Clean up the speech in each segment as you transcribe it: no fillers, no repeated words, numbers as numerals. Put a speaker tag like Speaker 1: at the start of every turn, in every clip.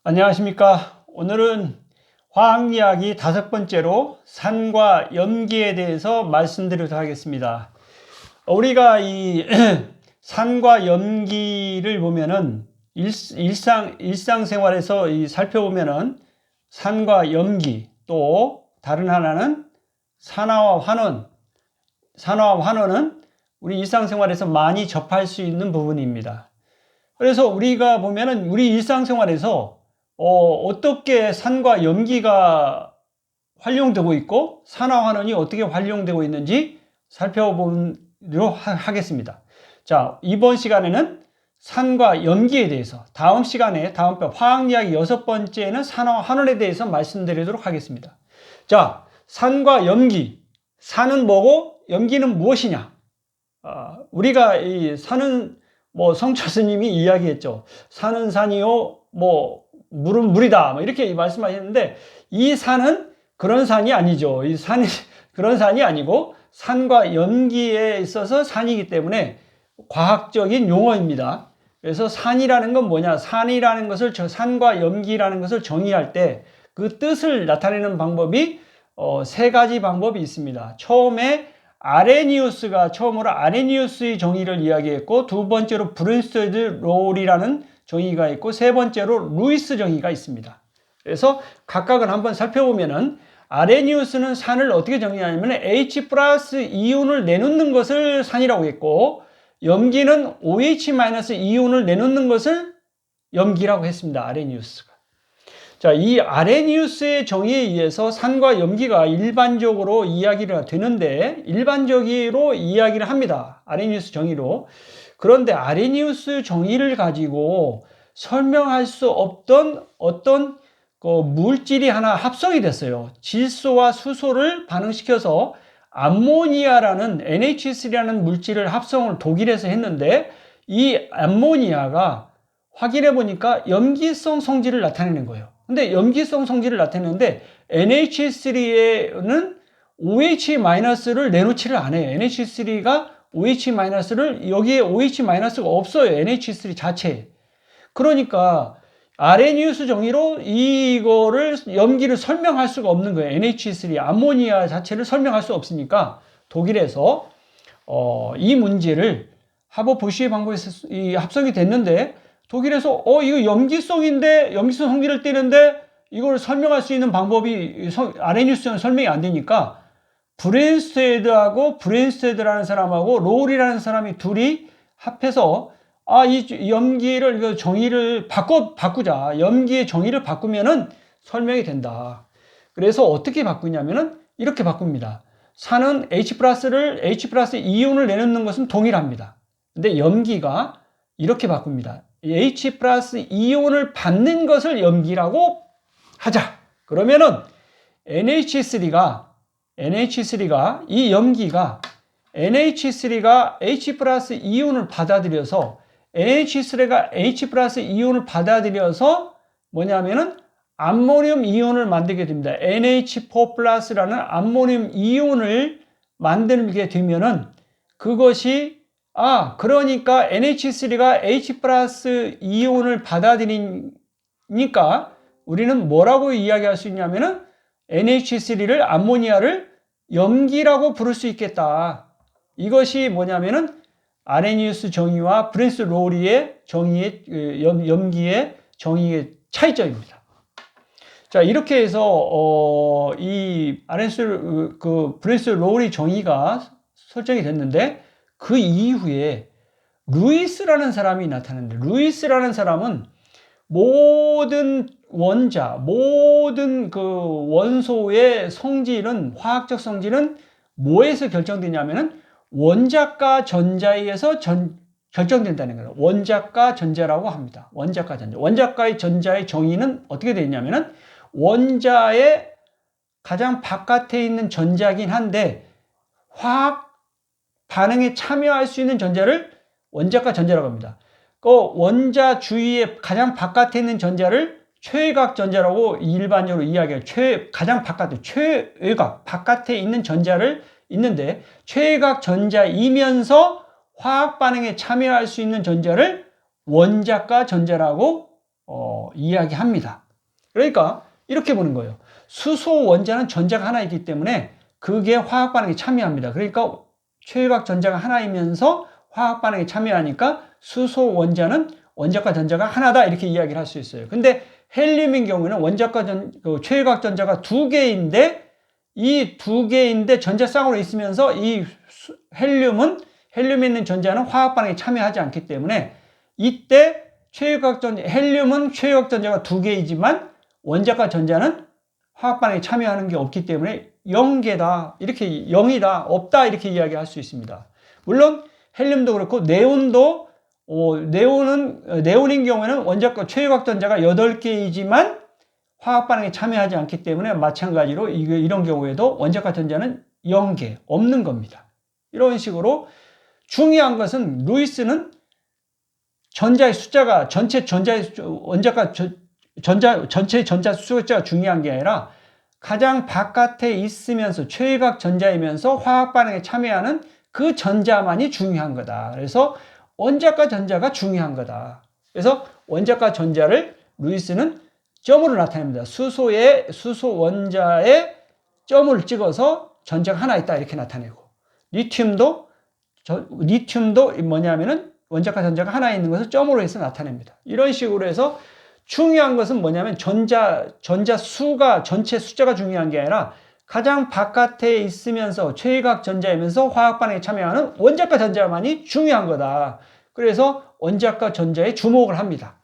Speaker 1: 안녕하십니까. 오늘은 화학이야기 5번째로 산과 염기에 대해서 말씀드리도록 하겠습니다. 우리가 이 산과 염기를 보면은 일상생활에서 살펴보면은 산과 염기, 또 다른 하나는 산화와 환원은 우리 일상생활에서 많이 접할 수 있는 부분입니다. 그래서 우리가 보면은 우리 일상생활에서 어떻게 산과 염기가 활용되고 있고 산화환원이 어떻게 활용되고 있는지 살펴보도록 하겠습니다. 자, 이번 시간에는 산과 염기에 대해서, 다음 편 화학이야기 6번째는 산화환원에 대해서 말씀드리도록 하겠습니다. 자, 산과 염기. 산은 뭐고 염기는 무엇이냐? 우리가 이 산은 성철 스님이 이야기했죠. 산은 산이요, 물은 물이다. 이렇게 말씀하셨는데, 이 산은 그런 산이 아니죠. 이 산이 그런 산이 아니고, 산과 염기에 있어서 산이기 때문에 과학적인 용어입니다. 그래서 산이라는 건 뭐냐? 산이라는 것을, 산과 염기라는 것을 정의할 때 그 뜻을 나타내는 방법이 3가지 방법이 있습니다. 처음으로 아레니우스의 정의를 이야기했고, 두 번째로 브룬스테드 롤이라는 정의가 있고, 세 번째로 루이스 정의가 있습니다. 그래서 각각은 한번 살펴보면은, 아레니우스는 산을 어떻게 정의하냐면 H 플러스 이온을 내놓는 것을 산이라고 했고, 염기는 OH 마이너스 이온을 내놓는 것을 염기라고 했습니다. 아레니우스가. 자, 이 아레니우스의 정의에 의해서 산과 염기가 일반적으로 이야기가 되는데, 일반적으로 이야기를 합니다. 아레니우스 정의로. 그런데 아레니우스 정의를 가지고 설명할 수 없던 어떤 물질이 하나 합성이 됐어요. 질소와 수소를 반응시켜서 암모니아라는 NH3라는 물질을 합성을 독일에서 했는데, 이 암모니아가 확인해 보니까 염기성 성질을 나타내는 거예요. 근데 염기성 성질을 나타내는데 NH3에는 OH-를 내놓지를 않아요. NH3가 OH-를 여기에 OH-가 없어요. NH3 자체에. 그러니까 아레니우스 정의로 이거를 염기를 설명할 수가 없는 거예요. NH3 암모니아 자체를 설명할 수 없으니까 독일에서 이 문제를 하버 보시의 방법에서 합성이 됐는데, 독일에서 이거 염기성인데 염기성 성질을 띠는데 이걸 설명할 수 있는 방법이 아레니우스는 설명이 안 되니까 브랜스테드라는 사람하고 롤이라는 사람이 둘이 합해서 이 염기를 정의를 바꾸자. 염기의 정의를 바꾸면은 설명이 된다. 그래서 어떻게 바꾸냐면은 이렇게 바꿉니다. 산은 H 플러스 이온을 내놓는 것은 동일합니다. 근데 염기가 이렇게 바꿉니다. H 플러스 이온을 받는 것을 염기라고 하자. 그러면은 NH3가 이 염기가 NH3가 H 플러스 이온을 받아들여서 NH3가 H 플러스 이온을 받아들여서 뭐냐면은 암모늄 이온을 만들게 됩니다. NH4 플러스라는 암모늄 이온을 만들게 되면은 그것이 그러니까 NH3가 H 플러스 이온을 받아들이니까 우리는 뭐라고 이야기할 수 있냐면은 NH3를 암모니아를 염기라고 부를 수 있겠다. 이것이 뭐냐면은 아레니우스 정의와 브랜스 롤리의 정의의 염기의 정의의 차이점입니다. 자, 이렇게 해서 이 브랜스 롤리 정의가 설정이 됐는데, 그 이후에 루이스라는 사람이 나타났는데, 루이스라는 사람은 모든 원소의 성질은, 화학적 성질은 뭐에서 결정되냐면은 원자과 전자에 의해서 결정된다는 거예요. 원자과 전자라고 합니다. 원자과 전자. 원자과의 전자의 정의는 어떻게 되어 있냐면은 원자의 가장 바깥에 있는 전자긴 한데 화학 반응에 참여할 수 있는 전자를 원자과 전자라고 합니다. 원자 주위에 가장 바깥에 있는 전자를 최외곽 전자라고 일반적으로 이야기해요. 가장 바깥에 있는 전자를 있는데, 최외곽 전자이면서 화학 반응에 참여할 수 있는 전자를 원자과 전자라고 이야기합니다. 그러니까 이렇게 보는 거예요. 수소 원자는 전자가 하나 있기 때문에 그게 화학 반응에 참여합니다. 그러니까 최외각 전자가 하나이면서 화학 반응에 참여하니까 수소 원자는 원자과 전자가 하나다 이렇게 이야기를 할 수 있어요. 근데 헬륨인 경우는 원자과 최외각 전자가 두 개인데 이 두 개인데 전자 쌍으로 있으면서 이 헬륨에 있는 전자는 화학 반응에 참여하지 않기 때문에 이때 헬륨은 최외각 전자가 두 개이지만 원자과 전자는 화학 반응에 참여하는 게 없기 때문에 0개다 이렇게 0이다 없다 이렇게 이야기할 수 있습니다. 물론 헬륨도 그렇고 네온인 경우에는 원자과 최외각 전자가 8개이지만 화학 반응에 참여하지 않기 때문에 마찬가지로 이런 경우에도 원자과 전자는 0개 없는 겁니다. 이런 식으로 중요한 것은 루이스는 전자의 숫자가 전체 전자 숫자가 중요한 게 아니라 가장 바깥에 있으면서 최외각 전자이면서 화학 반응에 참여하는 그 전자만이 중요한 거다. 그래서 원자과 전자가 중요한 거다. 그래서 원자과 전자를 루이스는 점으로 나타냅니다. 수소 원자에 점을 찍어서 전자가 하나 있다 이렇게 나타내고 리튬도 뭐냐면은 원자과 전자가 하나 있는 것을 점으로 해서 나타냅니다. 이런 식으로 해서 중요한 것은 뭐냐면 전체 숫자가 중요한 게 아니라 가장 바깥에 있으면서 최외각 전자이면서 화학 반응에 참여하는 원자과 전자만이 중요한 거다. 그래서 원자과 전자에 주목을 합니다.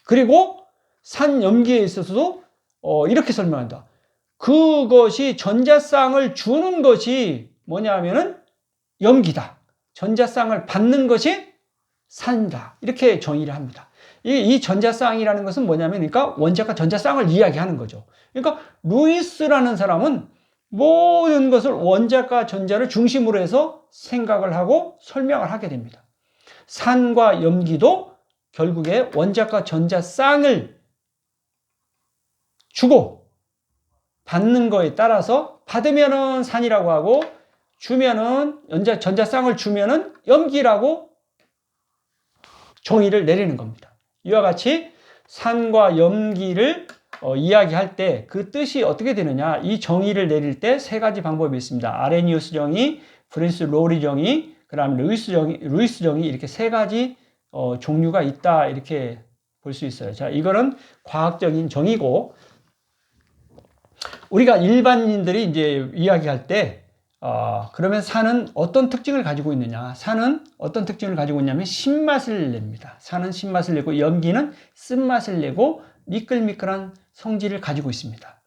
Speaker 1: 그리고 산염기에 있어서도 이렇게 설명한다. 그것이 전자쌍을 주는 것이 뭐냐면은 염기다. 전자쌍을 받는 것이 산이다. 이렇게 정의를 합니다. 이 전자쌍이라는 것은 뭐냐면, 그러니까 원자과 전자쌍을 이야기하는 거죠. 그러니까 루이스라는 사람은 모든 것을 원자과 전자를 중심으로 해서 생각을 하고 설명을 하게 됩니다. 산과 염기도 결국에 원자과 전자쌍을 주고 받는 거에 따라서 받으면은 산이라고 하고 주면은 전자쌍을 주면은 염기라고 정의를 내리는 겁니다. 이와 같이 산과 염기를 이야기할 때 그 뜻이 어떻게 되느냐, 이 정의를 내릴 때 세 가지 방법이 있습니다. 아레니우스 정의, 프린스 로리 정의, 그 다음 루이스 정의 이렇게 세 가지 종류가 있다 이렇게 볼 수 있어요. 자, 이거는 과학적인 정의고, 우리가 일반인들이 이제 이야기할 때 그러면 산은 어떤 특징을 가지고 있느냐? 산은 어떤 특징을 가지고 있냐면 신맛을 냅니다. 산은 신맛을 내고 염기는 쓴맛을 내고 미끌미끌한 성질을 가지고 있습니다.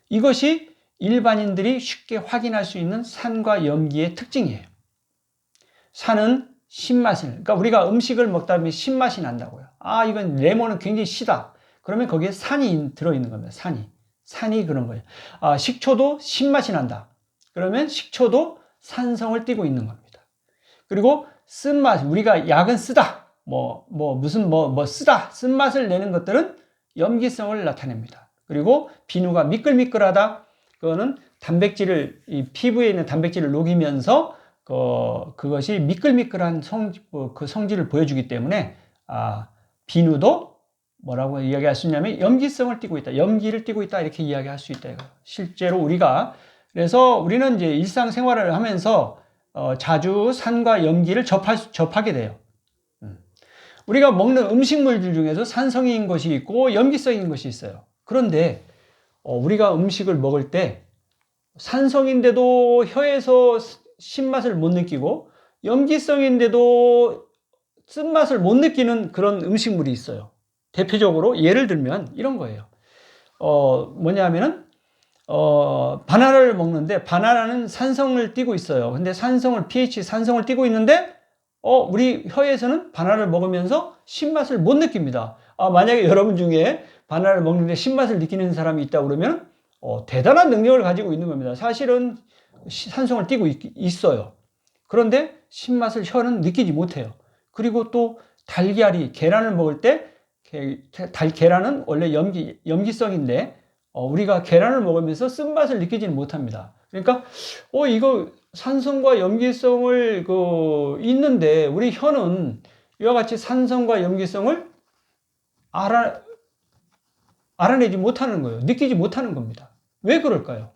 Speaker 1: 이것이 일반인들이 쉽게 확인할 수 있는 산과 염기의 특징이에요. 산은 신맛을, 그러니까 우리가 음식을 먹다 보면 신맛이 난다고요. 이건 레몬은 굉장히 시다. 그러면 거기에 산이 들어있는 겁니다. 산이 그런 거예요. 식초도 신맛이 난다. 그러면 식초도 산성을 띠고 있는 겁니다. 그리고 쓴맛, 우리가 약은 쓰다, 쓰다, 쓴맛을 내는 것들은 염기성을 나타냅니다. 그리고 비누가 미끌미끌하다, 그거는 이 피부에 있는 단백질을 녹이면서 그것이 미끌미끌한 그 성질을 보여주기 때문에 비누도 뭐라고 이야기할 수 있냐면 염기성을 띠고 있다, 염기를 띠고 있다 이렇게 이야기할 수 있다. 실제로 그래서 우리는 이제 일상생활을 하면서 자주 산과 염기를 접하게 돼요. 우리가 먹는 음식물들 중에서 산성인 것이 있고 염기성인 것이 있어요. 그런데 우리가 음식을 먹을 때 산성인데도 혀에서 신맛을 못 느끼고 염기성인데도 쓴맛을 못 느끼는 그런 음식물이 있어요. 대표적으로 예를 들면 이런 거예요. 뭐냐면은 바나나를 먹는데 바나나는 산성을 띠고 있어요. 근데 pH 산성을 띠고 있는데 우리 혀에서는 바나나를 먹으면서 신맛을 못 느낍니다. 만약에 여러분 중에 바나나를 먹는데 신맛을 느끼는 사람이 있다고 그러면 대단한 능력을 가지고 있는 겁니다. 사실은 산성을 띠고 있어요. 그런데 신맛을 혀는 느끼지 못해요. 그리고 또 계란을 먹을 때 계란은 원래 염기성인데 우리가 계란을 먹으면서 쓴맛을 느끼지는 못합니다. 그러니까 이거 산성과 염기성을 있는데 우리 혀는 이와 같이 산성과 염기성을 알아내지 못하는 거예요. 느끼지 못하는 겁니다. 왜 그럴까요?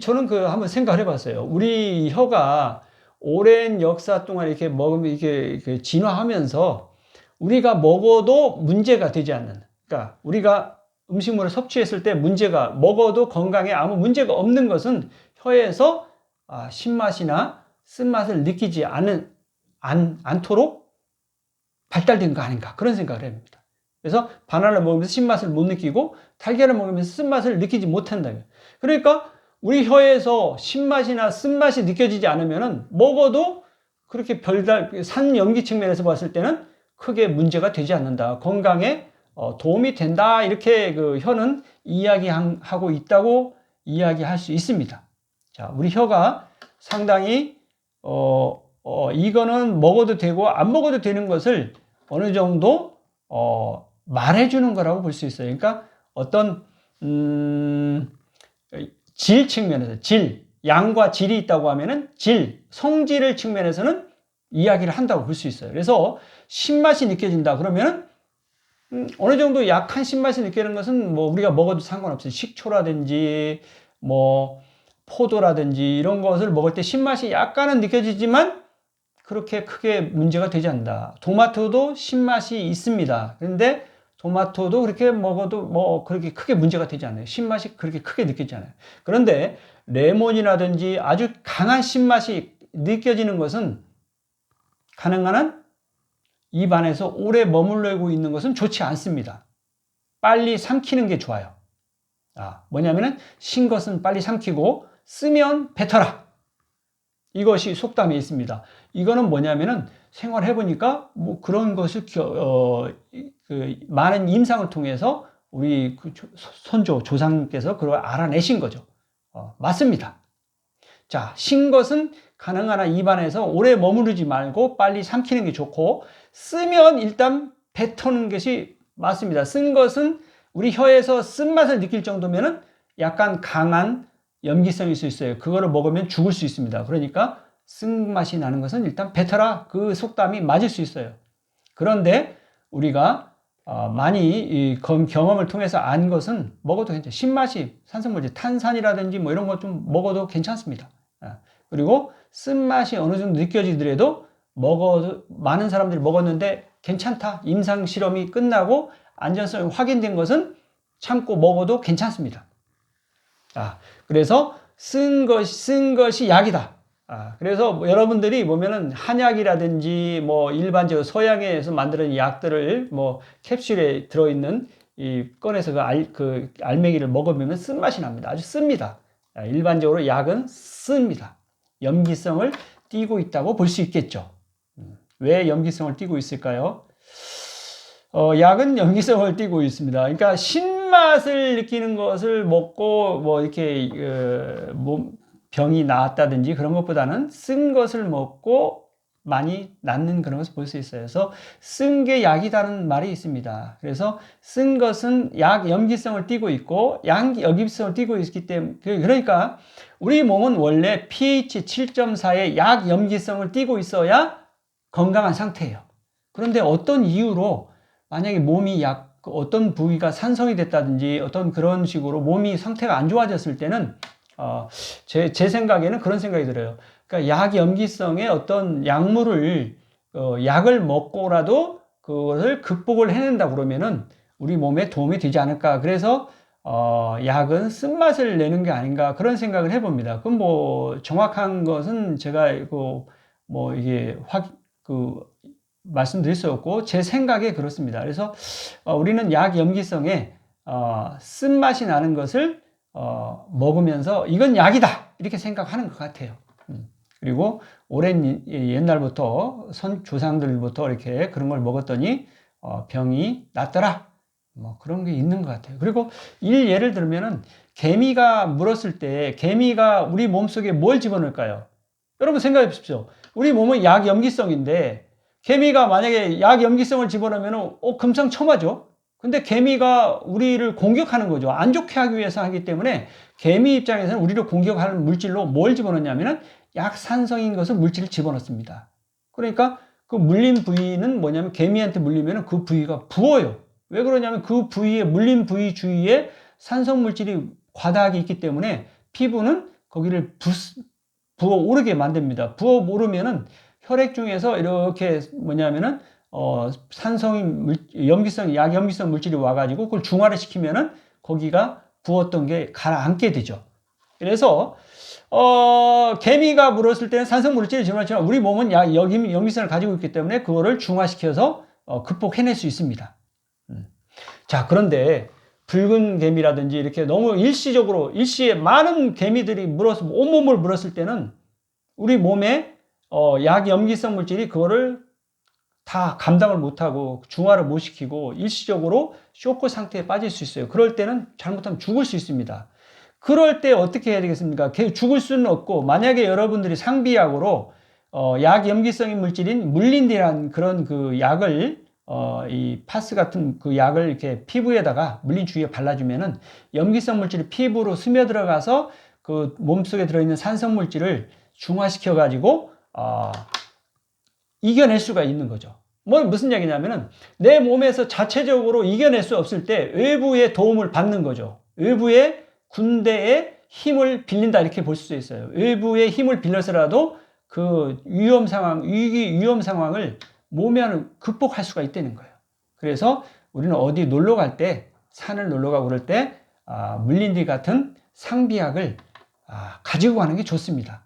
Speaker 1: 저는 한번 생각을 해봤어요. 우리 혀가 오랜 역사 동안 이렇게 먹으면 이렇게 진화하면서 우리가 먹어도 문제가 되지 않는, 그러니까 우리가 음식물을 섭취했을 때 먹어도 건강에 아무 문제가 없는 것은 혀에서 신맛이나 쓴맛을 느끼지 않도록 발달된 거 아닌가, 그런 생각을 합니다. 그래서 바나나를 먹으면서 신맛을 못 느끼고 달걀을 먹으면서 쓴맛을 느끼지 못한다. 그러니까 우리 혀에서 신맛이나 쓴맛이 느껴지지 않으면 먹어도 그렇게 산염기 측면에서 봤을 때는 크게 문제가 되지 않는다. 건강에 도움이 된다. 이렇게 혀는 이야기하고 있다고 이야기할 수 있습니다. 자, 우리 혀가 상당히 이거는 먹어도 되고 안 먹어도 되는 것을 어느 정도 말해주는 거라고 볼 수 있어요. 그러니까 어떤 질 측면에서 양과 질이 있다고 하면은 성질을 측면에서는 이야기를 한다고 볼 수 있어요. 그래서 신맛이 느껴진다 그러면은 어느 정도 약한 신맛이 느끼는 것은 뭐 우리가 먹어도 상관없어요. 식초라든지 뭐 포도라든지 이런 것을 먹을 때 신맛이 약간은 느껴지지만 그렇게 크게 문제가 되지 않는다. 토마토도 신맛이 있습니다. 그런데 토마토도 그렇게 먹어도 뭐 그렇게 크게 문제가 되지 않아요. 신맛이 그렇게 크게 느껴지지 않아요. 그런데 레몬이라든지 아주 강한 신맛이 느껴지는 것은 가능한 한 입 안에서 오래 머물러고 있는 것은 좋지 않습니다. 빨리 삼키는 게 좋아요. 뭐냐면은 신 것은 빨리 삼키고 쓰면 뱉어라. 이것이 속담에 있습니다. 이거는 뭐냐면은 생활해보니까 뭐 그런 것을 많은 임상을 통해서 우리 조상께서 그걸 알아내신 거죠. 맞습니다. 자, 신 것은 가능한 한 입안에서 오래 머무르지 말고 빨리 삼키는 게 좋고, 쓰면 일단 뱉어는 것이 맞습니다. 쓴 것은 우리 혀에서 쓴맛을 느낄 정도면은 약간 강한 염기성일 수 있어요. 그거를 먹으면 죽을 수 있습니다. 그러니까 쓴맛이 나는 것은 일단 뱉어라. 그 속담이 맞을 수 있어요. 그런데 우리가 많이 경험을 통해서 안 것은 먹어도 괜찮아요. 신맛이 산성물질, 탄산이라든지 뭐 이런 것 좀 먹어도 괜찮습니다. 그리고 쓴맛이 어느 정도 느껴지더라도 많은 사람들이 먹었는데 괜찮다. 임상 실험이 끝나고 안전성이 확인된 것은 참고 먹어도 괜찮습니다. 그래서 쓴 것이 약이다. 그래서 여러분들이 보면은 한약이라든지 뭐 일반적으로 서양에서 만드는 약들을 뭐 캡슐에 들어있는 꺼내서 그 알맹이를 먹으면 쓴맛이 납니다. 아주 씁니다. 일반적으로 약은 씁니다. 염기성을 띠고 있다고 볼 수 있겠죠. 왜 염기성을 띠고 있을까요? 약은 염기성을 띠고 있습니다. 그러니까 신맛을 느끼는 것을 먹고 뭐 이렇게 병이 나았다든지 그런 것보다는 쓴 것을 먹고 많이 낫는 그런 것을 볼 수 있어요. 그래서 쓴 게 약이라는 말이 있습니다. 그래서 쓴 것은 염기성을 띠고 있고 양염기성을 띠고 있기 때문에, 그러니까 우리 몸은 원래 pH 7.4의 약염기성을 띠고 있어야 건강한 상태예요. 그런데 어떤 이유로 만약에 몸이 어떤 부위가 산성이 됐다든지 어떤 그런 식으로 몸이 상태가 안 좋아졌을 때는 제 생각에는 그런 생각이 들어요. 그러니까 약염기성의 어떤 약물을 약을 먹고라도 그것을 극복을 해낸다 그러면은 우리 몸에 도움이 되지 않을까. 그래서 약은 쓴맛을 내는 게 아닌가 그런 생각을 해봅니다. 그럼 뭐 정확한 것은 제가 뭐 이게 말씀드릴 수 없고 제 생각에 그렇습니다. 그래서 우리는 약염기성에 쓴맛이 나는 것을 먹으면서 이건 약이다 이렇게 생각하는 것 같아요. 그리고 오랜 옛날부터 조상들부터 이렇게 그런 걸 먹었더니 병이 낫더라. 뭐 그런 게 있는 것 같아요. 그리고 예를 들면은 개미가 물었을 때 개미가 우리 몸속에 뭘 집어넣을까요? 여러분 생각해 보십시오. 우리 몸은 약염기성인데 개미가 만약에 약염기성을 집어넣으면 금상첨화죠. 근데 개미가 우리를 공격하는 거죠. 안 좋게 하기 위해서 하기 때문에 개미 입장에서는 우리를 공격하는 물질로 뭘 집어넣냐면은 약산성인 것을 물질을 집어넣습니다. 그러니까 그 물린 부위는 뭐냐면 개미한테 물리면 그 부위가 부어요. 왜 그러냐면 그 부위에 물린 부위 주위에 산성물질이 과다하게 있기 때문에 피부는 거기를 부어오르게 만듭니다. 부어오르면은 혈액 중에서 이렇게 뭐냐면은 약염기성 물질이 와가지고 그걸 중화를 시키면은 거기가 부었던 게 가라앉게 되죠. 그래서 개미가 물었을 때는 산성물질이 증발하지만 우리 몸은 염기성을 가지고 있기 때문에 그거를 중화시켜서 극복해낼 수 있습니다. 자, 그런데 붉은 개미라든지 이렇게 너무 일시에 많은 개미들이 온몸을 물었을 때는 우리 몸에 약염기성 물질이 그거를 다 감당을 못하고 중화를 못 시키고 일시적으로 쇼크 상태에 빠질 수 있어요. 그럴 때는 잘못하면 죽을 수 있습니다. 그럴 때 어떻게 해야 되겠습니까? 죽을 수는 없고, 만약에 여러분들이 상비약으로 약염기성인 물질인 물린디라는 그런 그 약을 이 파스 같은 그 약을 이렇게 피부에다가 물린 주위에 발라주면은 염기성 물질이 피부로 스며들어가서 그 몸속에 들어있는 산성 물질을 중화시켜 가지고 이겨낼 수가 있는 거죠. 무슨 얘기냐면은 내 몸에서 자체적으로 이겨낼 수 없을 때 외부의 도움을 받는 거죠. 외부의 군대의 힘을 빌린다 이렇게 볼 수 있어요. 외부의 힘을 빌려서라도 그 위기 위험 상황을 몸에 극복할 수가 있다는 거예요. 그래서 우리는 어디 놀러 갈 때, 산을 놀러 가고 그럴 때 물린디 같은 상비약을 가지고 가는 게 좋습니다.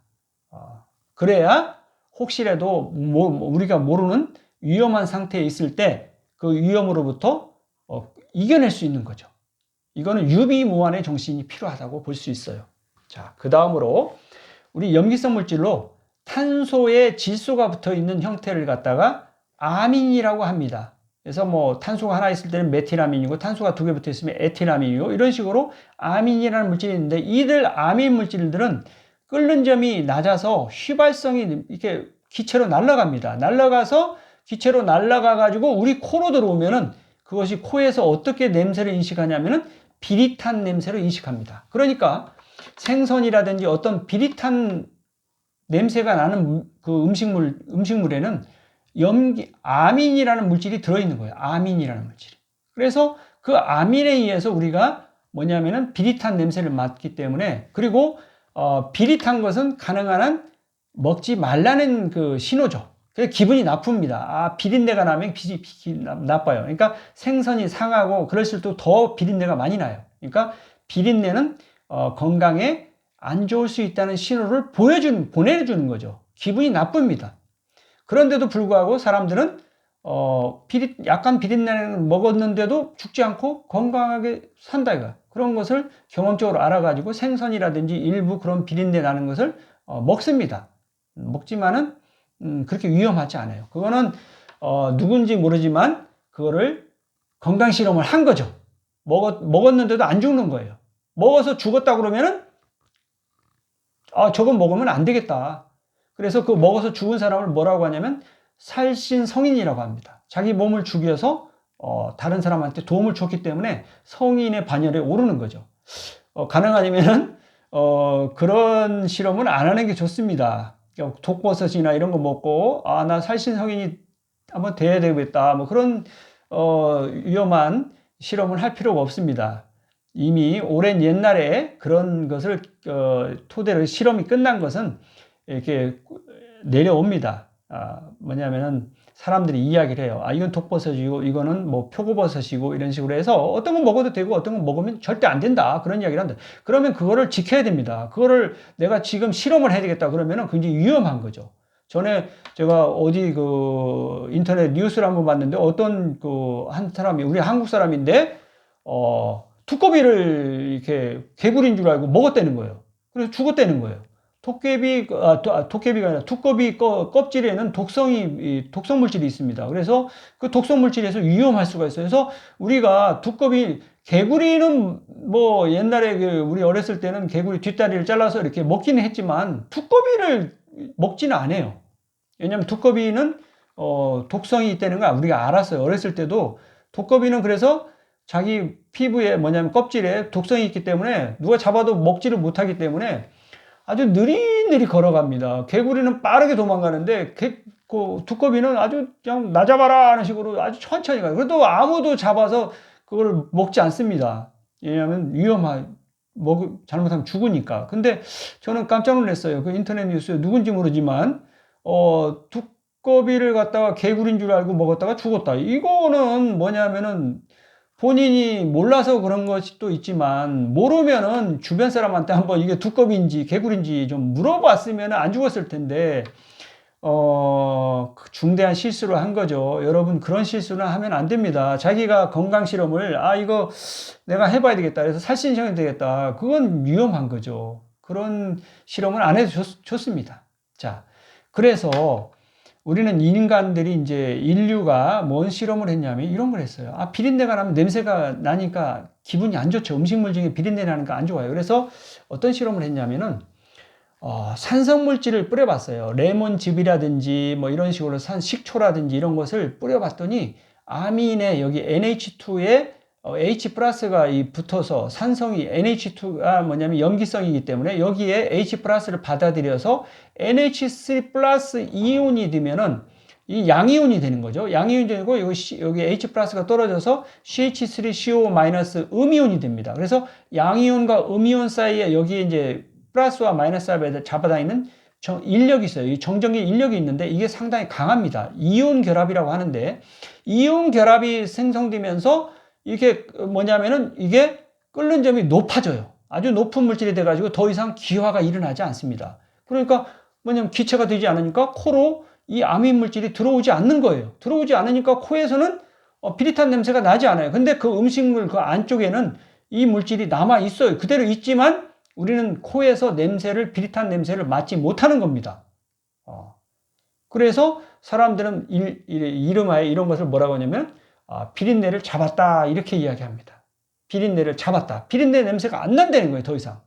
Speaker 1: 그래야 혹시라도 우리가 모르는 위험한 상태에 있을 때 그 위험으로부터 이겨낼 수 있는 거죠. 이거는 유비무환의 정신이 필요하다고 볼 수 있어요. 자, 그 다음으로 우리 염기성 물질로 탄소의 질소가 붙어 있는 형태를 갖다가 아민이라고 합니다. 그래서 뭐 탄소가 하나 있을 때는 메틸아민이고 탄소가 두 개 붙어 있으면 에틸아민이고 이런 식으로 아민이라는 물질이 있는데 이들 아민 물질들은 끓는 점이 낮아서 휘발성이 이렇게 기체로 날아갑니다. 기체로 날아가가지고 우리 코로 들어오면은 그것이 코에서 어떻게 냄새를 인식하냐면은 비릿한 냄새로 인식합니다. 그러니까 생선이라든지 어떤 비릿한 냄새가 나는 그 음식물에는 아민이라는 물질이 들어있는 거예요. 아민이라는 물질이. 그래서 그 아민에 의해서 우리가 뭐냐면은 비릿한 냄새를 맡기 때문에 그리고 비릿한 것은 가능한 한 먹지 말라는 그 신호죠. 그래서 기분이 나쁩니다. 비린내가 나면 나빠요. 그러니까 생선이 상하고 그랬을 때 더 비린내가 많이 나요. 그러니까 비린내는 건강에 안 좋을 수 있다는 신호를 보내주는 거죠. 기분이 나쁩니다. 그런데도 불구하고 사람들은 약간 비린내를 먹었는데도 죽지 않고 건강하게 산다 이거. 그런 것을 경험적으로 알아가지고 생선이라든지 일부 그런 비린내 나는 것을 먹습니다. 먹지만은 그렇게 위험하지 않아요. 그거는 누군지 모르지만 그거를 건강 실험을 한 거죠. 먹었는데도 안 죽는 거예요. 먹어서 죽었다 그러면은 저건 먹으면 안 되겠다. 그래서 그 먹어서 죽은 사람을 뭐라고 하냐면 살신성인이라고 합니다. 자기 몸을 죽여서 다른 사람한테 도움을 줬기 때문에 성인의 반열에 오르는 거죠. 가능하면은 그런 실험은 안 하는 게 좋습니다. 독버섯이나 이런 거 먹고 나 살신성인이 한번 돼야 되겠다 뭐 그런 위험한 실험을 할 필요가 없습니다. 이미 오랜 옛날에 그런 것을 토대로 실험이 끝난 것은 이렇게 내려옵니다. 뭐냐면은 사람들이 이야기를 해요. 이건 독버섯이고 이거는 뭐 표고버섯이고 이런 식으로 해서 어떤 건 먹어도 되고 어떤 건 먹으면 절대 안 된다. 그런 이야기를 한다. 그러면 그거를 지켜야 됩니다. 그거를 내가 지금 실험을 해야 되겠다. 그러면은 굉장히 위험한 거죠. 전에 제가 어디 그 인터넷 뉴스를 한번 봤는데 어떤 그 한 사람이 우리 한국 사람인데 두꺼비를 이렇게 개구리인 줄 알고 먹었다는 거예요. 그래서 죽었다는 거예요. 도깨비가 아니라 두꺼비 껍질에는 독성 물질이 있습니다. 그래서 그 독성 물질에서 위험할 수가 있어요. 그래서 우리가 개구리는 뭐 옛날에 우리 어렸을 때는 개구리 뒷다리를 잘라서 이렇게 먹기는 했지만 두꺼비를 먹지는 않아요. 왜냐하면 두꺼비는 독성이 있다는 걸 우리가 알았어요. 어렸을 때도 두꺼비는 그래서 자기 피부에 뭐냐면 껍질에 독성이 있기 때문에 누가 잡아도 먹지를 못하기 때문에 아주 느릿느릿 걸어갑니다. 개구리는 빠르게 도망가는데 그 두꺼비는 아주 그냥 나 잡아라 하는 식으로 아주 천천히 가요. 그래도 아무도 잡아서 그걸 먹지 않습니다. 왜냐하면 잘못하면 죽으니까. 근데 저는 깜짝 놀랐어요. 그 인터넷 뉴스에 누군지 모르지만, 두꺼비를 갖다가 개구리인 줄 알고 먹었다가 죽었다. 이거는 뭐냐면은 본인이 몰라서 그런 것이 또 있지만, 모르면은 주변 사람한테 한번 이게 두꺼비인지 개구리인지 좀 물어봤으면 안 죽었을 텐데, 중대한 실수를 한 거죠. 여러분, 그런 실수는 하면 안 됩니다. 자기가 건강 실험을, 이거 내가 해봐야 되겠다. 그래서 살신성이 되겠다. 그건 위험한 거죠. 그런 실험을 안 해도 좋습니다. 자, 그래서 우리는 인간들이 이제 인류가 뭔 실험을 했냐면 이런 걸 했어요. 비린내가 나면 냄새가 나니까 기분이 안 좋죠. 음식물 중에 비린내 나니까 안 좋아요. 그래서 어떤 실험을 했냐면은, 산성물질을 뿌려봤어요. 레몬즙이라든지 뭐 이런 식으로 식초라든지 이런 것을 뿌려봤더니 아민에 여기 NH2에 H 플러스가 붙어서 산성이 NH2가 뭐냐면 염기성이기 때문에 여기에 H 플러스를 받아들여서 NH3 플러스 이온이 되면은 이 양이온이 되는 거죠. 양이온이 되고 여기 H 플러스가 떨어져서 CH3CO 마이너스 음이온이 됩니다. 그래서 양이온과 음이온 사이에 여기에 이제 플러스와 마이너스 앞에 잡아다니는 인력이 있어요. 이 정전기 인력이 있는데 이게 상당히 강합니다. 이온 결합이라고 하는데, 이온 결합이 생성되면서 이게 뭐냐면은 이게 끓는 점이 높아져요. 아주 높은 물질이 돼가지고 더 이상 기화가 일어나지 않습니다. 그러니까 뭐냐면 기체가 되지 않으니까 코로 이 암인 물질이 들어오지 않는 거예요. 들어오지 않으니까 코에서는 비릿한 냄새가 나지 않아요. 근데 그 음식물 그 안쪽에는 이 물질이 남아 있어요. 그대로 있지만 우리는 코에서 비릿한 냄새를 맡지 못하는 겁니다. 그래서 사람들은 이름하에 이런 것을 뭐라고 하냐면, 비린내를 잡았다. 이렇게 이야기합니다. 비린내를 잡았다. 비린내 냄새가 안 난다는 거예요, 더 이상.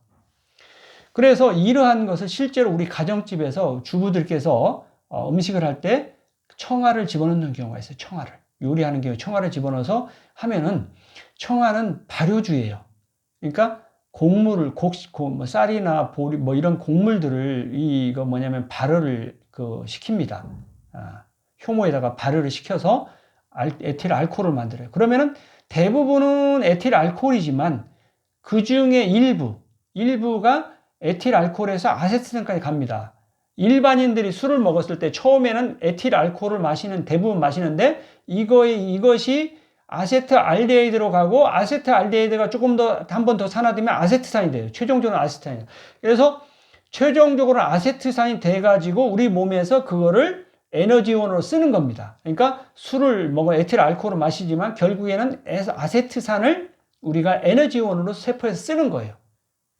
Speaker 1: 그래서 이러한 것을 실제로 우리 가정집에서 주부들께서 음식을 할 때 청아를 집어넣는 경우가 있어요. 청아를. 요리하는 경우에 청아를 집어넣어서 하면은, 청아는 발효주예요. 그러니까 곡물을 뭐 쌀이나 보리 뭐 이런 곡물들을 이거 뭐냐면 발효를 시킵니다. 효모에다가 발효를 시켜서 에틸 알코올을 만들어요. 그러면은 대부분은 에틸 알코올이지만 그 중에 일부가 에틸 알코올에서 아세트산까지 갑니다. 일반인들이 술을 먹었을 때 처음에는 에틸 알코올을 대부분 마시는데 이것이 아세트알데히드로 가고, 아세트알데히드가 조금 더 한 번 더 산화되면 아세트산이 돼요. 최종적으로 아세트산이. 그래서 최종적으로 아세트산이 돼가지고 우리 몸에서 그거를 에너지원으로 쓰는 겁니다. 그러니까 술을 먹어 에틸 알코올을 마시지만 결국에는 아세트산을 우리가 에너지원으로 세포에서 쓰는 거예요.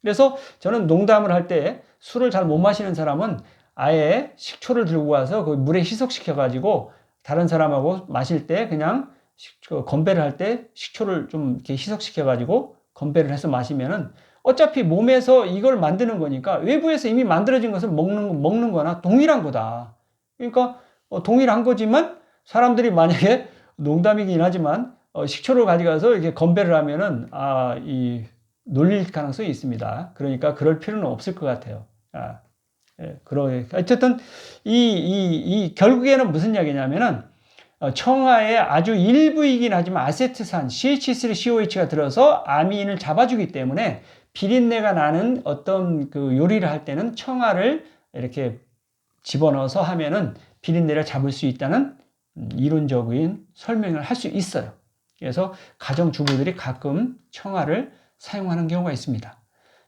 Speaker 1: 그래서 저는 농담을 할 때 술을 잘 못 마시는 사람은 아예 식초를 들고 와서 그 물에 희석시켜가지고 다른 사람하고 마실 때 그냥 건배를 할 때 식초를 좀 이렇게 희석시켜가지고 건배를 해서 마시면은 어차피 몸에서 이걸 만드는 거니까 외부에서 이미 만들어진 것을 먹는 거나 동일한 거다. 그러니까 동일한 거지만 사람들이 만약에 농담이긴 하지만 식초를 가져가서 이렇게 건배를 하면은 놀릴 가능성이 있습니다. 그러니까 그럴 필요는 없을 것 같아요. 어쨌든 결국에는 무슨 이야기냐면은 청아의 아주 일부이긴 하지만 아세트산 CH3COH가 들어서 아민을 잡아주기 때문에 비린내가 나는 어떤 그 요리를 할 때는 청아를 이렇게 집어넣어서 하면은 비린내를 잡을 수 있다는 이론적인 설명을 할 수 있어요. 그래서 가정주부들이 가끔 청아를 사용하는 경우가 있습니다.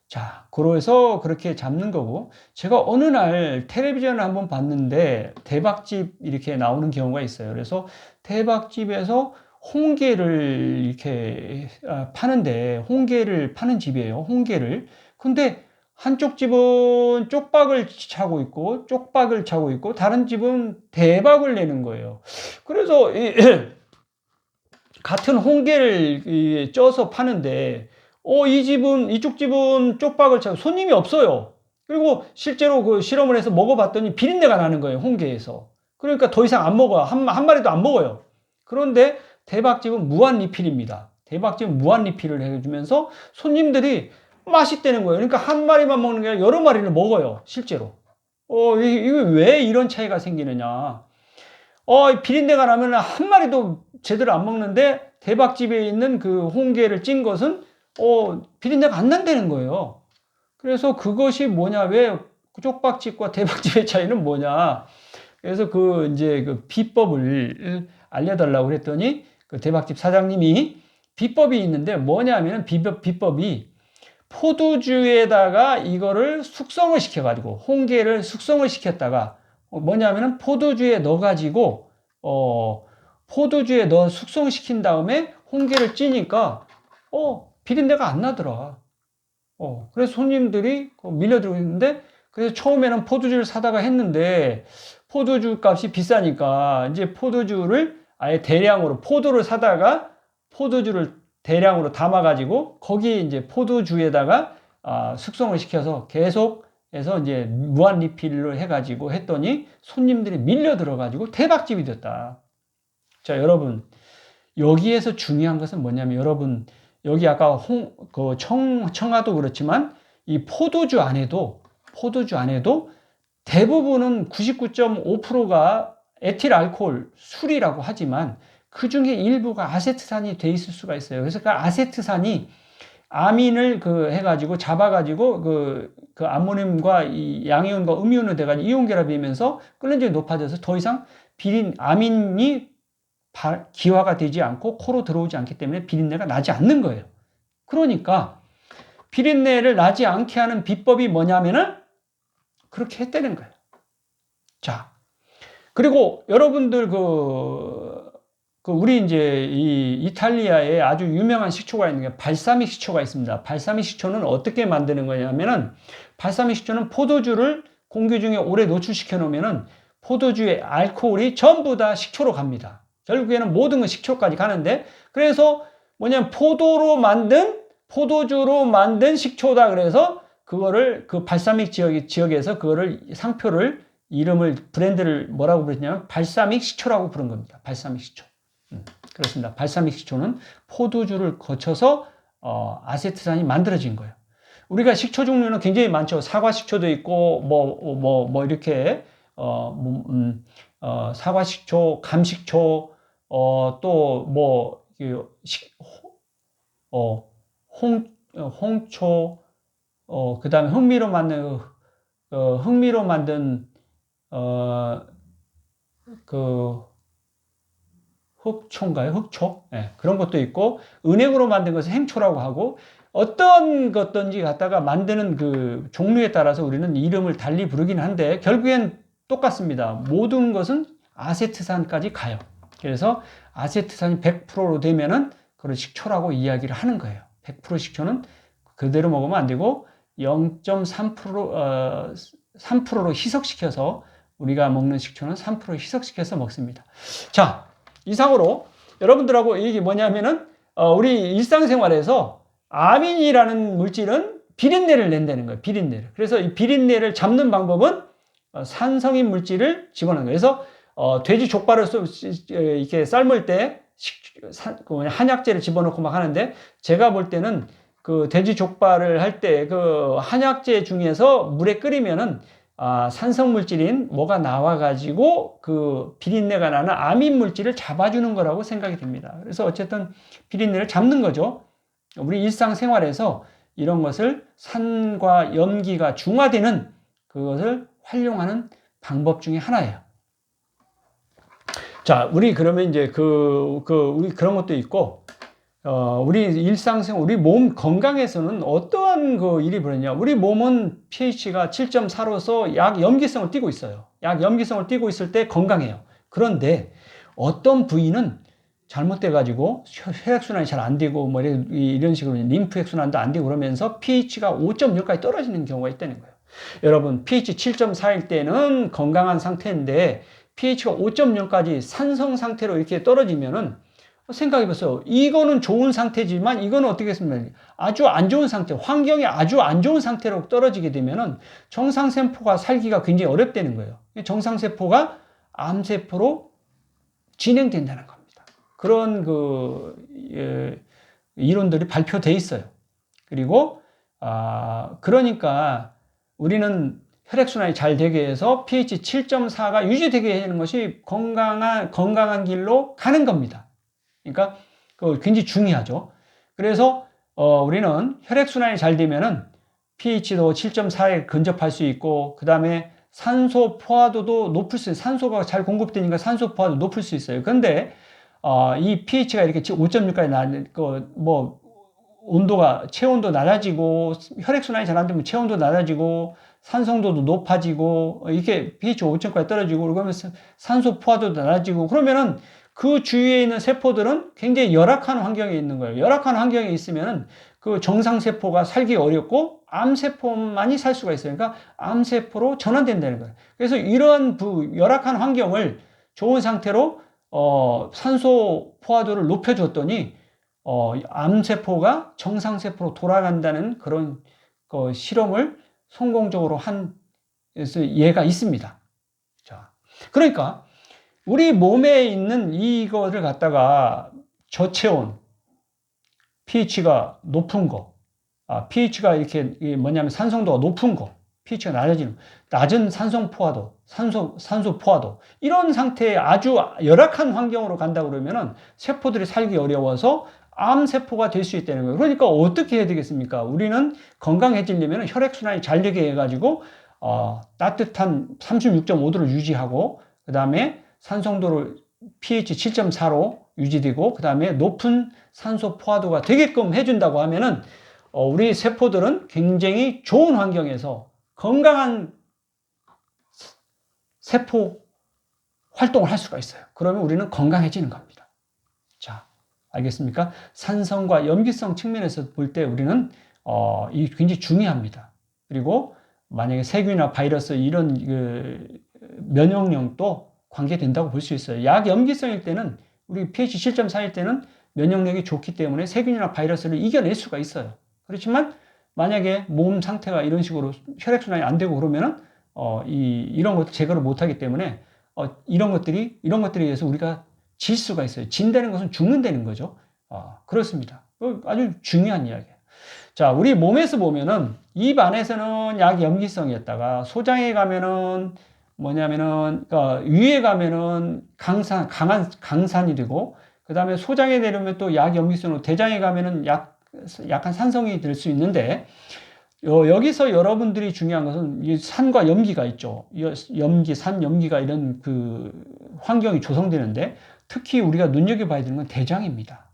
Speaker 1: 자, 그래서 그렇게 잡는 거고, 제가 어느 날 텔레비전을 한번 봤는데 대박집 이렇게 나오는 경우가 있어요. 그래서 대박집에서 홍게를 이렇게 파는데, 홍게를 파는 집이에요. 홍게를. 근데 한쪽 집은 쪽박을 차고 있고 다른 집은 대박을 내는 거예요. 그래서 같은 홍게를 쪄서 파는데 이쪽 집은 쪽박을 차고 손님이 없어요. 그리고 실제로 그 실험을 해서 먹어봤더니 비린내가 나는 거예요, 홍게에서. 그러니까 더 이상 안 먹어요. 한 마리도 안 먹어요. 그런데 대박집은 무한 리필입니다. 대박집은 무한 리필을 해주면서 손님들이 맛있다는 거예요. 그러니까 한 마리만 먹는 게 아니라 여러 마리를 먹어요, 실제로. 이게 왜 이런 차이가 생기느냐. 비린내가 나면 한 마리도 제대로 안 먹는데 대박집에 있는 그 홍게를 찐 것은 비린내가 안 난다는 거예요. 그래서 그것이 뭐냐, 왜 쪽박집과 대박집의 차이는 뭐냐. 그래서 이제 그 비법을 알려달라고 그랬더니 그 대박집 사장님이 비법이 있는데 뭐냐면 비법이 포도주에다가 이거를 숙성을 시켜가지고 홍게를 숙성을 시켰다가 뭐냐면은 포도주에 넣어가지고 포도주에 넣어 숙성시킨 다음에 홍게를 찌니까 비린내가 안 나더라. 그래서 손님들이 밀려들고 있는데, 그래서 처음에는 포도주를 사다가 했는데 포도주 값이 비싸니까 이제 포도주를 아예 대량으로 포도를 사다가 포도주를 대량으로 담아가지고 거기에 이제 포도주에다가 숙성을 시켜서 계속 해서 이제 무한 리필로 해가지고 했더니 손님들이 밀려 들어가지고 대박집이 됐다. 자, 여러분, 여기에서 중요한 것은 뭐냐면, 여러분, 여기 아까 청아도 그렇지만 이 포도주 안에도 대부분은 99.5%가 에틸 알코올, 술이라고 하지만 그 중에 일부가 아세트산이 돼 있을 수가 있어요. 그래서 그 아세트산이 아민을 해가지고 잡아가지고 그 암모늄과 이 양이온과 음이온으로 돼가지고 이온 결합이면서 끓는 점이 높아져서 더 이상 아민이 기화가 되지 않고 코로 들어오지 않기 때문에 비린내가 나지 않는 거예요. 그러니까 비린내를 나지 않게 하는 비법이 뭐냐면은 그렇게 했다는 거예요. 자, 그리고 여러분들 우리 이제 이 이탈리아에 아주 유명한 식초가 있는 게 발사믹 식초가 있습니다. 발사믹 식초는 어떻게 만드는 거냐면은, 발사믹 식초는 포도주를 공기 중에 오래 노출시켜 놓으면은 포도주의 알코올이 전부 다 식초로 갑니다. 결국에는 모든 건 식초까지 가는데, 그래서 뭐냐면 포도주로 만든 식초다. 그래서 그거를 그 발사믹 지역에서 그거를 상표를 브랜드를 뭐라고 부르냐면 발사믹 식초라고 부른 겁니다. 발사믹 식초. 그렇습니다. 발사믹 식초는 포도주를 거쳐서 아세트산이 만들어진 거예요. 우리가 식초 종류는 굉장히 많죠. 사과 식초도 있고 이렇게 사과 식초, 감 식초, 홍초, 그다음에 흑미로 만든 흑초인가요? 흑초? 네, 그런 것도 있고, 은행으로 만든 것을 행초라고 하고, 어떤 것든지 갖다가 만드는 그 종류에 따라서 우리는 이름을 달리 부르긴 한데, 결국엔 똑같습니다. 모든 것은 아세트산까지 가요. 그래서 아세트산이 100%로 되면은 그걸 식초라고 이야기를 하는 거예요. 100% 식초는 그대로 먹으면 안 되고 0.3%, 3%로 희석시켜서, 우리가 먹는 식초는 3% 희석시켜서 먹습니다. 자, 이상으로 여러분들하고 이게 뭐냐면은 우리 일상생활에서 아민이라는 물질은 비린내를 낸다는 거예요. 비린내를. 그래서 이 비린내를 잡는 방법은 산성인 물질을 집어넣는 거예요. 그래서 돼지 족발을 이렇게 삶을 때 한약재를 집어넣고 막 하는데, 제가 볼 때는 그 돼지 족발을 할 때 그 한약재 중에서 물에 끓이면은 산성 물질인 뭐가 나와가지고 그 비린내가 나는 아민 물질을 잡아주는 거라고 생각이 됩니다. 그래서 어쨌든 비린내를 잡는 거죠. 우리 일상생활에서 이런 것을 산과 염기가 중화되는 그것을 활용하는 방법 중에 하나예요. 자, 우리 그러면 이제 우리 그런 것도 있고, 우리 일상생활, 우리 몸 건강에서는 어떠한 일이 벌어지냐. 우리 몸은 pH가 7.4로서 약 염기성을 띠고 있어요. 약 염기성을 띠고 있을 때 건강해요. 그런데 어떤 부위는 잘못돼가지고 혈액순환이 잘 안 되고, 이런 식으로 림프혈액순환도 안 되고 그러면서 pH가 5.0까지 떨어지는 경우가 있다는 거예요. 여러분, pH 7.4일 때는 건강한 상태인데, pH가 5.0까지 산성 상태로 이렇게 떨어지면은, 생각해보세요. 이거는 좋은 상태지만 이거는 어떻게 했습니까? 아주 안 좋은 상태, 환경이 아주 안 좋은 상태로 떨어지게 되면은 정상세포가 살기가 굉장히 어렵다는 거예요. 정상세포가 암세포로 진행된다는 겁니다. 그런 이론들이 발표돼 있어요. 그리고 그러니까 우리는 혈액순환이 잘 되게 해서 pH 7.4가 유지되게 하는 것이 건강한 길로 가는 겁니다. 그러니까 그 굉장히 중요하죠. 그래서 우리는 혈액순환이 잘 되면은 pH도 7.4에 근접할 수 있고, 그 다음에 산소 포화도도 높을 수 있어요. 산소가 잘 공급되니까 산소 포화도 높을 수 있어요. 그런데 이 pH가 이렇게 5.6까지 온도가, 체온도 낮아지고, 혈액순환이 잘 안 되면 체온도 낮아지고, 산성도도 높아지고, 이렇게 pH 5.0까지 떨어지고, 그러면 산소 포화도도 낮아지고, 그러면은 그 주위에 있는 세포들은 굉장히 열악한 환경에 있는 거예요. 열악한 환경에 있으면은 그 정상세포가 살기 어렵고, 암세포만이 살 수가 있어요. 그러니까 암세포로 전환된다는 거예요. 그래서 이런 열악한 환경을 좋은 상태로, 산소 포화도를 높여줬더니, 암세포가 정상세포로 돌아간다는 그런 실험을 성공적으로 한 예가 있습니다. 자, 그러니까 우리 몸에 있는 이거를 갖다가 저체온, pH가 높은 거, pH가 이렇게 뭐냐면 산성도가 높은 거, pH가 낮은 산성 포화도, 산소 포화도, 이런 상태에 아주 열악한 환경으로 간다 그러면은 세포들이 살기 어려워서 암세포가 될 수 있다는 거예요. 그러니까 어떻게 해야 되겠습니까? 우리는 건강해지려면 혈액순환이 잘 되게 해가지고, 따뜻한 36.5도를 유지하고, 그 다음에 산성도를 pH 7.4로 유지되고, 그 다음에 높은 산소 포화도가 되게끔 해준다고 하면은, 우리 세포들은 굉장히 좋은 환경에서 건강한 세포 활동을 할 수가 있어요. 그러면 우리는 건강해지는 겁니다. 자, 알겠습니까? 산성과 염기성 측면에서 볼 때 우리는 이 굉장히 중요합니다. 그리고 만약에 세균이나 바이러스 이런 면역력도 관계된다고 볼 수 있어요. 약염기성일 때는, 우리 pH 7.4일 때는 면역력이 좋기 때문에 세균이나 바이러스를 이겨낼 수가 있어요. 그렇지만 만약에 몸 상태가 이런 식으로 혈액순환이 안 되고 그러면은 이런 것도 제거를 못 하기 때문에 이런 것들에 의해서 우리가 질 수가 있어요. 진다는 것은 죽는다는 거죠. 그렇습니다. 아주 중요한 이야기예요. 자, 우리 몸에서 보면은 입 안에서는 약염기성이었다가 소장에 가면은 뭐냐면은 위에 가면은 강한 강산이 되고, 그 다음에 소장에 내려면 또 약염기성으로 대장에 가면은 약한 산성이 될 수 있는데, 여기서 여러분들이 중요한 것은 이 산과 염기가 있죠. 산, 염기가 이런 그 환경이 조성되는데, 특히 우리가 눈여겨봐야 되는 건 대장입니다.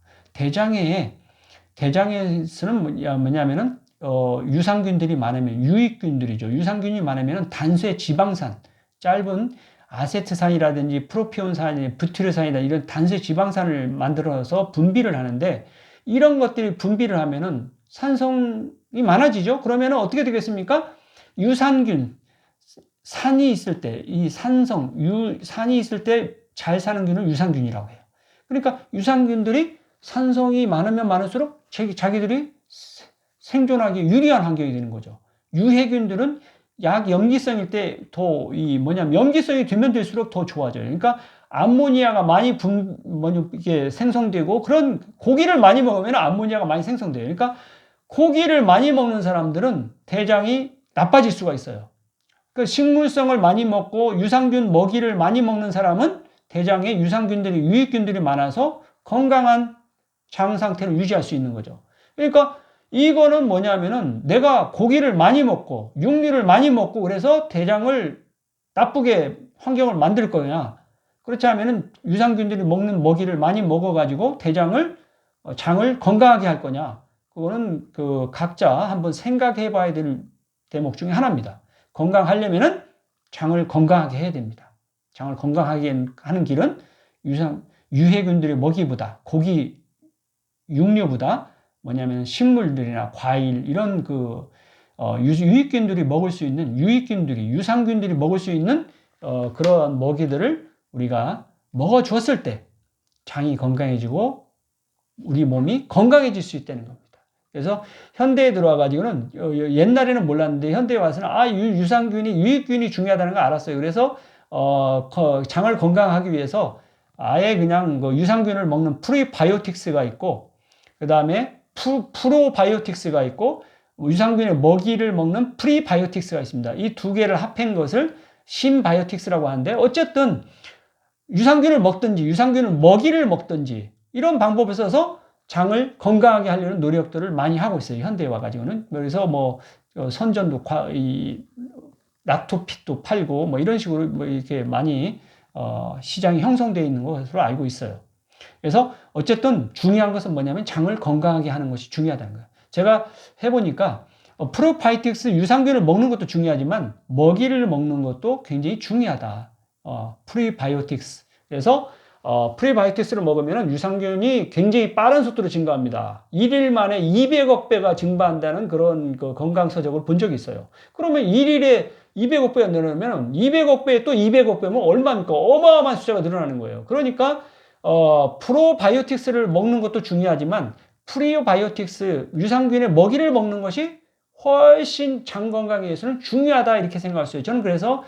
Speaker 1: 대장에서는 뭐냐면은 유산균들이 많으면, 유익균들이죠. 유산균이 많으면 단수의 지방산, 짧은 아세트산이라든지 프로피온산, 부티르산이나 이런 단수의 지방산을 만들어서 분비를 하는데, 이런 것들이 분비를 하면은 산성이 많아지죠. 그러면은 어떻게 되겠습니까? 유산균, 산이 있을 때, 이 산이 있을 때 잘 사는 균을 유산균이라고 해요. 그러니까 유산균들이 산성이 많으면 많을수록 자기들이 생존하기 유리한 환경이 되는 거죠. 유해균들은 약염기성일 때 염기성이 되면 될수록 더 좋아져요. 그러니까 암모니아가 많이 이게 생성되고, 그런 고기를 많이 먹으면 암모니아가 많이 생성돼요. 그러니까 고기를 많이 먹는 사람들은 대장이 나빠질 수가 있어요. 그러니까 식물성을 많이 먹고 유산균 먹이를 많이 먹는 사람은 대장에 유익균들이 많아서 건강한 장 상태를 유지할 수 있는 거죠. 그러니까 이거는 뭐냐면은 내가 고기를 많이 먹고 육류를 많이 먹고 그래서 대장을 나쁘게 환경을 만들 거냐, 그렇지 않으면은 유산균들이 먹는 먹이를 많이 먹어가지고 장을 건강하게 할 거냐, 그거는 각자 한번 생각해 봐야 될 대목 중에 하나입니다. 건강하려면은 장을 건강하게 해야 됩니다. 장을 건강하게 하는 길은 유해균들의 먹이보다, 육류보다 뭐냐면 식물들이나 과일, 이런 유익균들이 먹을 수 있는, 유산균들이 먹을 수 있는 그러한 먹이들을 우리가 먹어주었을 때 장이 건강해지고 우리 몸이 건강해질 수 있다는 겁니다. 그래서 현대에 들어와가지고는, 옛날에는 몰랐는데 현대에 와서는 유익균이 중요하다는 걸 알았어요. 그래서 장을 건강하기 위해서 아예 그냥 유산균을 먹는 프리바이오틱스가 있고, 그 다음에 프로바이오틱스가 있고, 유산균의 먹이를 먹는 프리바이오틱스가 있습니다. 이 두 개를 합한 것을 신바이오틱스라고 하는데, 어쨌든 유산균을 먹든지 유산균을 먹이를 먹든지 이런 방법을 써서 장을 건강하게 하려는 노력들을 많이 하고 있어요. 현대에 와가지고는. 그래서 뭐 선전도 이 락토핏도 팔고 뭐 이런 식으로 뭐 이렇게 많이 시장이 형성되어 있는 것으로 알고 있어요. 그래서 어쨌든 중요한 것은 뭐냐면 장을 건강하게 하는 것이 중요하다는 거예요. 제가 해보니까 프로바이오틱스 유산균을 먹는 것도 중요하지만 먹이를 먹는 것도 굉장히 중요하다. 프리바이오틱스. 그래서 프리바이오틱스를 먹으면 유산균이 굉장히 빠른 속도로 증가합니다. 1일 만에 200억 배가 증가한다는 그런 그 건강 서적을 본 적이 있어요. 그러면 1일에 200억 배가 늘어나면 200억 배에 또 200억 배면 얼마입니까? 어마어마한 숫자가 늘어나는 거예요. 그러니까 프로바이오틱스를 먹는 것도 중요하지만 프리바이오틱스 유산균의 먹이를 먹는 것이 훨씬 장 건강에 위해서는 중요하다 이렇게 생각했어요. 저는 그래서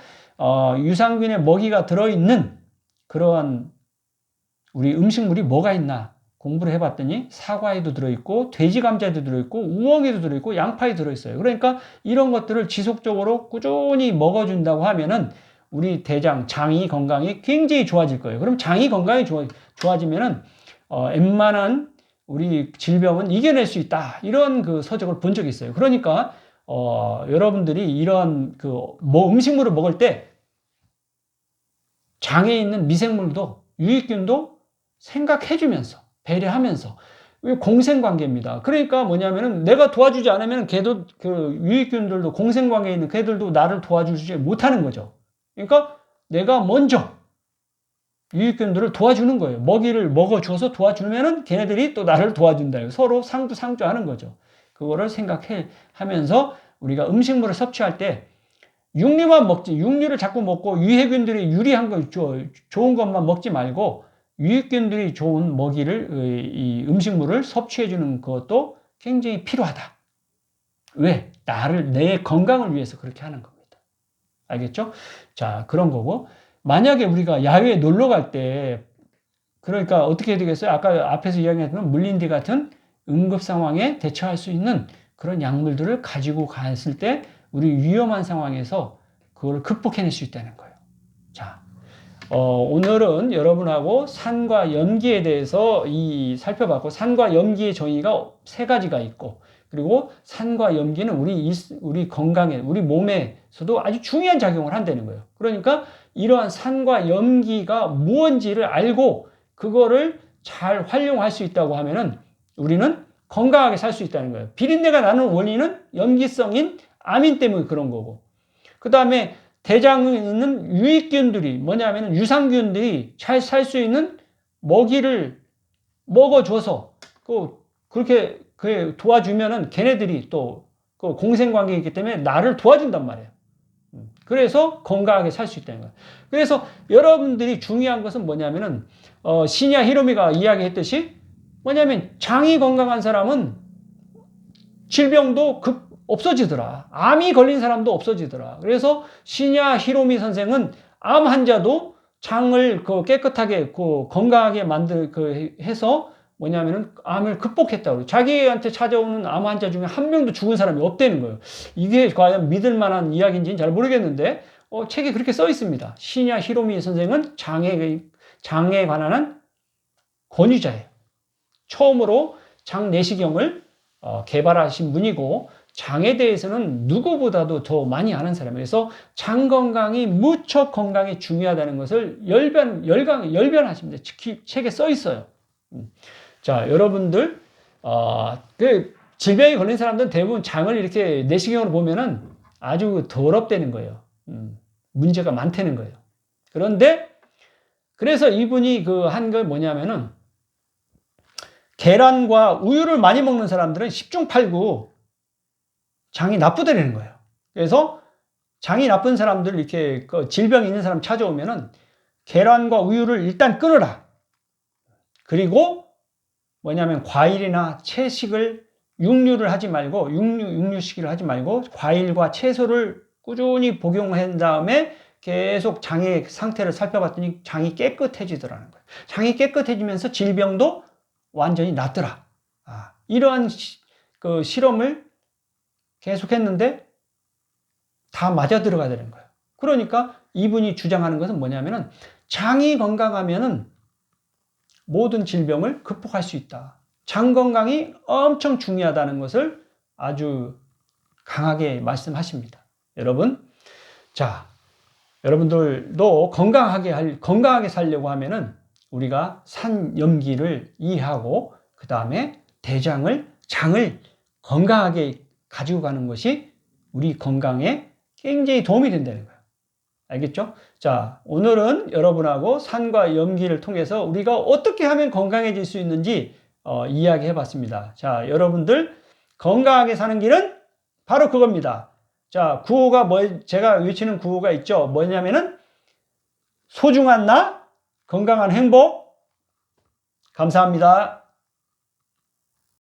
Speaker 1: 유산균의 먹이가 들어있는 그러한 우리 음식물이 뭐가 있나 공부를 해봤더니 사과에도 들어있고 돼지 감자에도 들어있고 우엉에도 들어있고 양파에 들어있어요. 그러니까 이런 것들을 지속적으로 꾸준히 먹어준다고 하면은 우리 대장, 장이 건강이 굉장히 좋아질 거예요. 그럼 장이 건강이 좋아지면은 웬만한 우리 질병은 이겨낼 수 있다. 이런 그 서적을 본 적이 있어요. 그러니까 여러분들이 이런 음식물을 먹을 때 장에 있는 미생물도 유익균도 생각해주면서 배려하면서 공생관계입니다. 그러니까 뭐냐면은 내가 도와주지 않으면 걔도 그 유익균들도 공생관계에 있는 걔들도 나를 도와주지 못하는 거죠. 그러니까 내가 먼저 유익균들을 도와주는 거예요. 먹이를 먹어줘서 도와주면은 걔네들이 또 나를 도와준다. 서로 상주하는 거죠. 그거를 생각하면서 우리가 음식물을 섭취할 때 육류만 먹지, 육류를 자꾸 먹고 유해균들이 유리한 거, 좋은 것만 먹지 말고 유익균들이 좋은 먹이를, 이 음식물을 섭취해주는 것도 굉장히 필요하다. 왜? 내 건강을 위해서 그렇게 하는 겁니다. 알겠죠? 자, 그런 거고. 만약에 우리가 야외에 놀러 갈 때, 그러니까 어떻게 해야 되겠어요? 아까 앞에서 이야기했던 물린디 같은 응급 상황에 대처할 수 있는 그런 약물들을 가지고 갔을 때 우리 위험한 상황에서 그걸 극복해낼 수 있다는 거예요. 자, 오늘은 여러분하고 산과 염기에 대해서 살펴봤고, 산과 염기의 정의가 세 가지가 있고, 그리고 산과 염기는 우리 건강에, 우리 몸에서도 아주 중요한 작용을 한다는 거예요. 그러니까 이러한 산과 염기가 무언지를 알고 그거를 잘 활용할 수 있다고 하면은 우리는 건강하게 살 수 있다는 거예요. 비린내가 나는 원인은 염기성인 아민 때문에 그런 거고, 그 다음에 대장에 있는 유익균들이 뭐냐면 유산균들이 잘 살 수 있는 먹이를 먹어줘서 그렇게 도와주면은 걔네들이 또 공생관계가 있기 때문에 나를 도와준단 말이에요. 그래서 건강하게 살 수 있다는 거예요. 그래서 여러분들이 중요한 것은 뭐냐면은 시냐 히로미가 이야기했듯이 뭐냐면 장이 건강한 사람은 질병도 없어지더라. 암이 걸린 사람도 없어지더라. 그래서 시냐 히로미 선생은 암 환자도 장을 깨끗하게 건강하게 해서 뭐냐면은 암을 극복했다고. 자기한테 찾아오는 암 환자 중에 한 명도 죽은 사람이 없다는 거예요. 이게 과연 믿을 만한 이야기인지는 잘 모르겠는데 책에 그렇게 써 있습니다. 시냐 히로미 선생은 장에 관한 권위자예요. 처음으로 장 내시경을 개발하신 분이고 장에 대해서는 누구보다도 더 많이 아는 사람이에요. 그래서 장 건강이 무척 건강에 중요하다는 것을 열변하십니다. 책에 써 있어요. 자, 여러분들 질병에 걸린 사람들은 대부분 장을 이렇게 내시경으로 보면은 아주 더럽다는 거예요. 문제가 많다는 거예요. 그래서 이분이 한 게 뭐냐면은 계란과 우유를 많이 먹는 사람들은 10중 8구 장이 나쁘다는 거예요. 그래서 장이 나쁜 사람들 이렇게 질병이 있는 사람 찾아오면은 계란과 우유를 일단 끊어라. 그리고 뭐냐면 과일이나 채식을 육류를 하지 말고 육류식을 하지 말고 과일과 채소를 꾸준히 복용한 다음에 계속 장의 상태를 살펴봤더니 장이 깨끗해지더라는 거예요. 장이 깨끗해지면서 질병도 완전히 낫더라. 이러한 실험을 계속 했는데 다 맞아 들어가야 되는 거예요. 그러니까 이분이 주장하는 것은 뭐냐면은 장이 건강하면은 모든 질병을 극복할 수 있다. 장 건강이 엄청 중요하다는 것을 아주 강하게 말씀하십니다. 여러분, 자, 여러분들도 건강하게 살려고 하면은 우리가 산염기를 이해하고 그 다음에 장을 건강하게 가지고 가는 것이 우리 건강에 굉장히 도움이 된다는 거예요. 알겠죠? 자, 오늘은 여러분하고 산과 염기를 통해서 우리가 어떻게 하면 건강해질 수 있는지 이야기해 봤습니다. 자, 여러분들 건강하게 사는 길은 바로 그겁니다. 자, 제가 외치는 구호가 있죠. 뭐냐면은 소중한 나, 건강한 행복. 감사합니다.